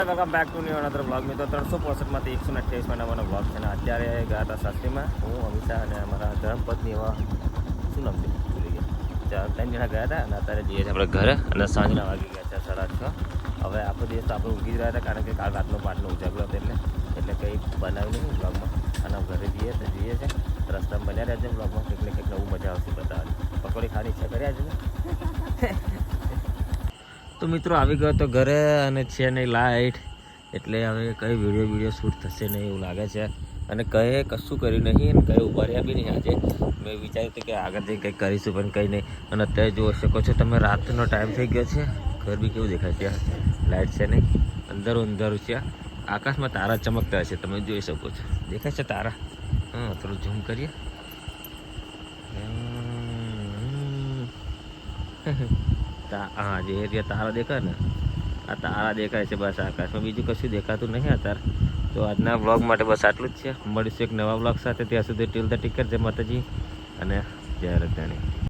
Welcome back to new another vlog. મિત્રો 365માંથી 128 બનાવવાનો vlog છે. અને અત્યારે ગયા હતા શાસ્ત્રીમાં, હું અમિતા અને અમારા ધર્મપત્ની એવા શું નામ છે ભૂલી ગયા, 3 જણા ગયા હતા. અને અત્યારે જઈએ છીએ આપણે ઘરે. અને સાંજના વાગી ગયા છે 6:30. હવે આખો દિવસ તો આપણે ઊંઘી જ રહ્યા હતા, કારણ કે કાલ રાતનો પાટનો ઉજાગરો હતો એટલે કંઈ બનાવ્યું નહીં વ્લોગમાં. અને ઘરે જઈએ છીએ રસ્તામાં બન્યા રહ્યા છે વ્લોગમાં. કંઈક ને કંઈક નવું મજા આવશે બતાવવાની. પકોડી ખાવાની ઈચ્છા કર્યા છે ને. તો મિત્રો આવી ગયો તો ઘરે, અને છે નહીં લાઇટ, એટલે હવે કંઈ વિડીયો શૂટ થશે નહીં એવું લાગે છે. અને કંઈ કશું કર્યું નહીં અને કંઈ ઉભા રહ્યા બી નહીં. આજે મેં વિચાર્યું હતું કે આગળ જઈને કંઈક કરીશું, પણ કંઈ નહીં. અને અત્યારે જોઈ શકો છો તમે, રાતનો ટાઈમ થઈ ગયો છે. ઘર બી કેવું દેખાય છે, લાઇટ છે નહીં, અંધારું છે. આકાશમાં તારા ચમકતા છે, તમે જોઈ શકો છો. દેખાય છે તારા? હા, થોડું ઝૂમ કરીએ. હા, જે એરિયા તારા દેખાય ને, આ તારા દેખાય છે બસ આકાશમાં, બીજું કશું દેખાતું નહીં અત્યારે. તો આજના વ્લોગ માટે બસ આટલું જ છે. મળીશું એક નવા વ્લોગ સાથે. ત્યાં સુધી ટીલ ધ ટીકર. જય માતાજી અને જય રત્નાણી.